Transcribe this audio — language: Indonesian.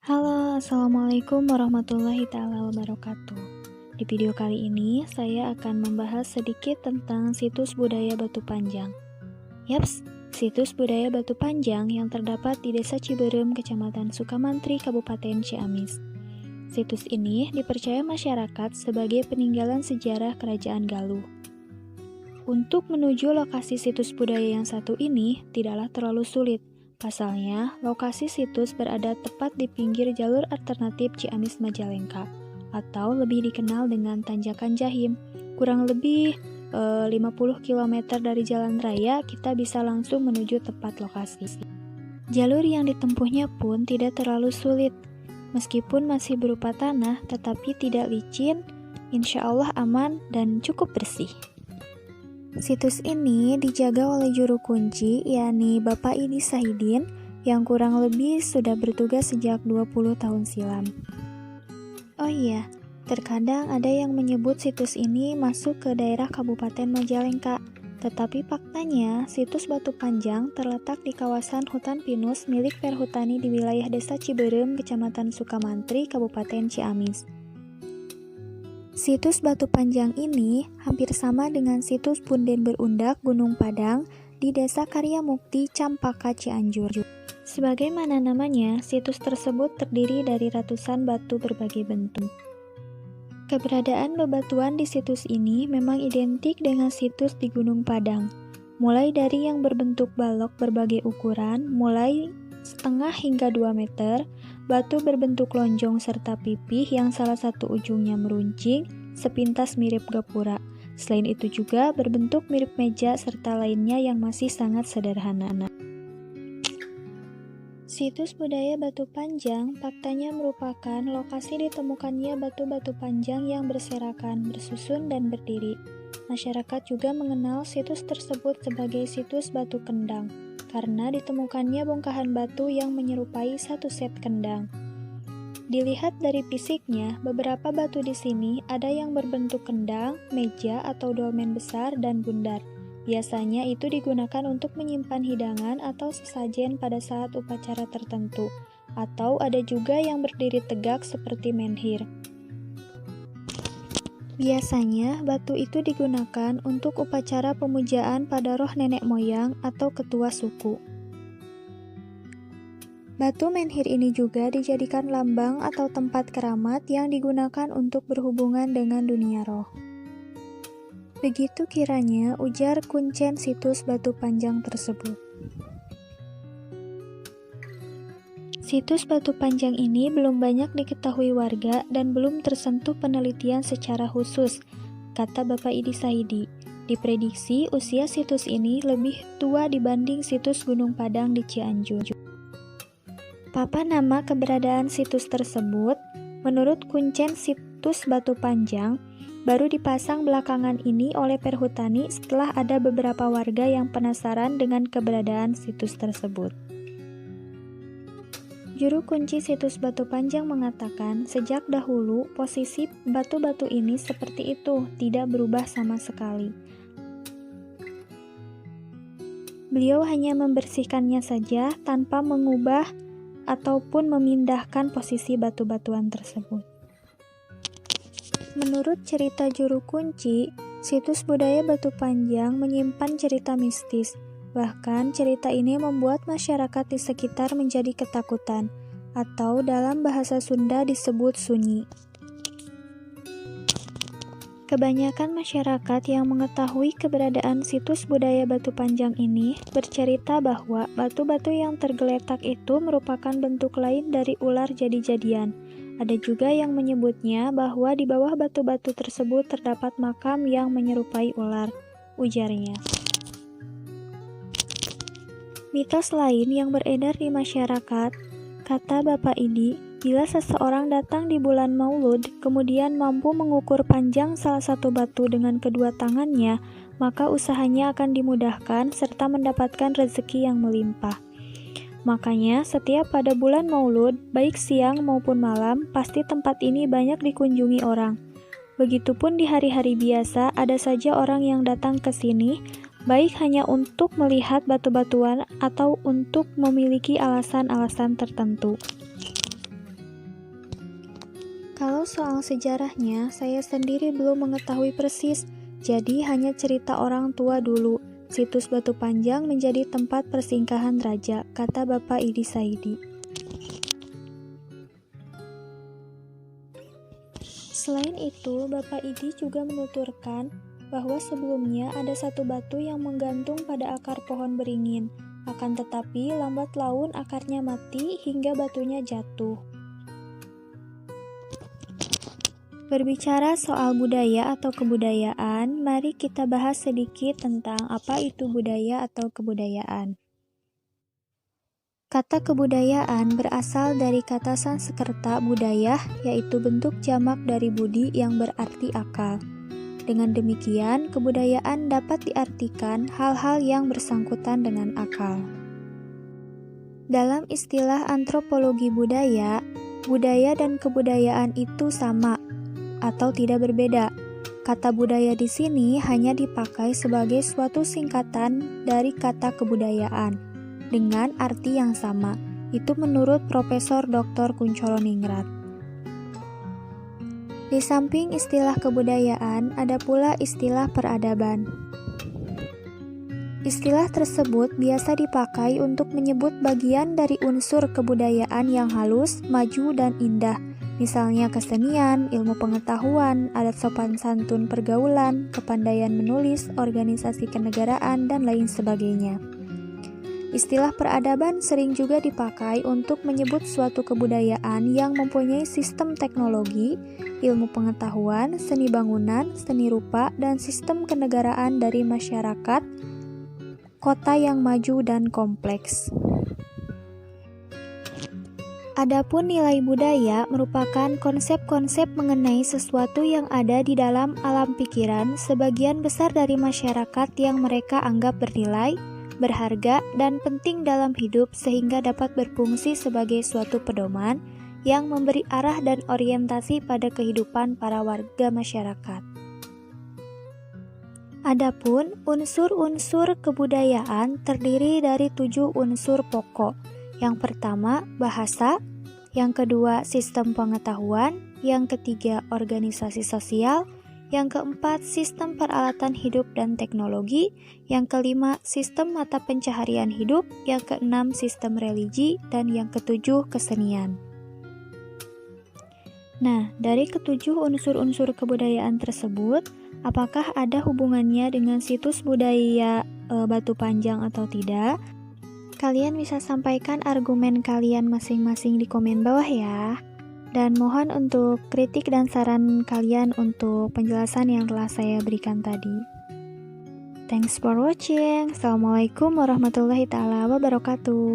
Halo, Assalamualaikum warahmatullahi taala wabarakatuh. Di video kali ini, saya akan membahas sedikit tentang situs budaya Batu Panjang. Yaps, situs budaya Batu Panjang yang terdapat di Desa Ciberem, Kecamatan Sukamantri, Kabupaten Ciamis. Situs ini dipercaya masyarakat sebagai peninggalan sejarah Kerajaan Galuh. Untuk menuju lokasi situs budaya yang satu ini tidaklah terlalu sulit. Pasalnya, lokasi situs berada tepat di pinggir jalur alternatif Ciamis Majalengka, atau lebih dikenal dengan Tanjakan Jahim. Kurang lebih 50 km dari jalan raya, kita bisa langsung menuju tempat lokasi. Jalur yang ditempuhnya pun tidak terlalu sulit. Meskipun masih berupa tanah, tetapi tidak licin, insya Allah aman dan cukup bersih. Situs ini dijaga oleh juru kunci, yakni Bapak Idi Sahidin, yang kurang lebih sudah bertugas sejak 20 tahun silam. Oh iya, terkadang ada yang menyebut situs ini masuk ke daerah Kabupaten Majalengka, tetapi faktanya situs Batu Panjang terletak di kawasan hutan pinus milik Perhutani di wilayah Desa Ciberem, Kecamatan Sukamantri, Kabupaten Ciamis. Situs Batu Panjang ini hampir sama dengan situs Punden Berundak Gunung Padang di Desa Karya Mukti, Campaka, Cianjur. Sebagaimana namanya, situs tersebut terdiri dari ratusan batu berbagai bentuk. Keberadaan bebatuan di situs ini memang identik dengan situs di Gunung Padang, mulai dari yang berbentuk balok berbagai ukuran, mulai setengah hingga 2 meter, batu berbentuk lonjong serta pipih yang salah satu ujungnya meruncing, sepintas mirip gapura. Selain itu juga berbentuk mirip meja serta lainnya yang masih sangat sederhana. Situs budaya Batu Panjang faktanya merupakan lokasi ditemukannya batu-batu panjang yang berserakan, bersusun, dan berdiri. Masyarakat juga mengenal situs tersebut sebagai situs Batu Kendang, karena ditemukannya bongkahan batu yang menyerupai satu set kendang. Dilihat dari fisiknya, beberapa batu di sini ada yang berbentuk kendang, meja, atau dolmen besar dan bundar. Biasanya itu digunakan untuk menyimpan hidangan atau sesajen pada saat upacara tertentu, atau ada juga yang berdiri tegak seperti menhir. Biasanya, batu itu digunakan untuk upacara pemujaan pada roh nenek moyang atau ketua suku. Batu menhir ini juga dijadikan lambang atau tempat keramat yang digunakan untuk berhubungan dengan dunia roh. Begitu kiranya ujar kuncen situs Batu Panjang tersebut. Situs Batu Panjang ini belum banyak diketahui warga dan belum tersentuh penelitian secara khusus, kata Bapak Idi Sahidi. Diprediksi usia situs ini lebih tua dibanding situs Gunung Padang di Cianjur. Papan nama keberadaan situs tersebut, menurut kuncen situs Batu Panjang, baru dipasang belakangan ini oleh Perhutani setelah ada beberapa warga yang penasaran dengan keberadaan situs tersebut. Juru kunci situs Batu Panjang mengatakan, sejak dahulu posisi batu-batu ini seperti itu, tidak berubah sama sekali. Beliau hanya membersihkannya saja tanpa mengubah ataupun memindahkan posisi batu-batuan tersebut. Menurut cerita juru kunci, situs budaya Batu Panjang menyimpan cerita mistis. Bahkan cerita ini membuat masyarakat di sekitar menjadi ketakutan, atau dalam bahasa Sunda disebut sunyi. Kebanyakan masyarakat yang mengetahui keberadaan situs budaya Batu Panjang ini bercerita bahwa batu-batu yang tergeletak itu merupakan bentuk lain dari ular jadi-jadian. Ada juga yang menyebutnya bahwa di bawah batu-batu tersebut terdapat makam yang menyerupai ular, ujarnya. Mitos lain yang beredar di masyarakat, kata Bapak Idi, bila seseorang datang di bulan Maulud, kemudian mampu mengukur panjang salah satu batu dengan kedua tangannya, maka usahanya akan dimudahkan serta mendapatkan rezeki yang melimpah. Makanya, setiap pada bulan Maulud, baik siang maupun malam, pasti tempat ini banyak dikunjungi orang. Begitupun di hari-hari biasa, ada saja orang yang datang ke sini, baik hanya untuk melihat batu-batuan atau untuk memiliki alasan-alasan tertentu. Kalau soal sejarahnya, saya sendiri belum mengetahui persis, jadi hanya cerita orang tua dulu. Situs Batu Panjang menjadi tempat persinggahan raja, kata Bapak Idi Saidi. Selain itu, Bapak Idi juga menuturkan bahwa sebelumnya ada satu batu yang menggantung pada akar pohon beringin. Akan tetapi, lambat laun akarnya mati hingga batunya jatuh. Berbicara soal budaya atau kebudayaan, mari kita bahas sedikit tentang apa itu budaya atau kebudayaan. Kata kebudayaan berasal dari kata Sanskerta budaya, yaitu bentuk jamak dari budi yang berarti akal. Dengan demikian, kebudayaan dapat diartikan hal-hal yang bersangkutan dengan akal. Dalam istilah antropologi budaya, budaya dan kebudayaan itu sama atau tidak berbeda. Kata budaya di sini hanya dipakai sebagai suatu singkatan dari kata kebudayaan dengan arti yang sama. Itu menurut Profesor Dr. Kunchoro-Ningrat. Di samping istilah kebudayaan, ada pula istilah peradaban. Istilah tersebut biasa dipakai untuk menyebut bagian dari unsur kebudayaan yang halus, maju, dan indah. Misalnya kesenian, ilmu pengetahuan, adat sopan santun pergaulan, kepandaian menulis, organisasi kenegaraan, dan lain sebagainya. Istilah peradaban sering juga dipakai untuk menyebut suatu kebudayaan yang mempunyai sistem teknologi, ilmu pengetahuan, seni bangunan, seni rupa, dan sistem kenegaraan dari masyarakat, kota yang maju dan kompleks. Adapun nilai budaya merupakan konsep-konsep mengenai sesuatu yang ada di dalam alam pikiran sebagian besar dari masyarakat yang mereka anggap bernilai, berharga, dan penting dalam hidup sehingga dapat berfungsi sebagai suatu pedoman yang memberi arah dan orientasi pada kehidupan para warga masyarakat. Adapun unsur-unsur kebudayaan terdiri dari 7 unsur pokok. Yang pertama, bahasa. Yang kedua, sistem pengetahuan. Yang ketiga, organisasi sosial. Yang keempat, sistem peralatan hidup dan teknologi. Yang kelima, sistem mata pencaharian hidup. Yang keenam, sistem religi. Dan yang ketujuh, kesenian. Nah, dari ketujuh unsur-unsur kebudayaan tersebut, apakah ada hubungannya dengan situs budaya Batu Panjang atau tidak? Kalian bisa sampaikan argumen kalian masing-masing di komen bawah ya. Dan mohon untuk kritik dan saran kalian untuk penjelasan yang telah saya berikan tadi. Thanks for watching. Assalamualaikum warahmatullahi wabarakatuh.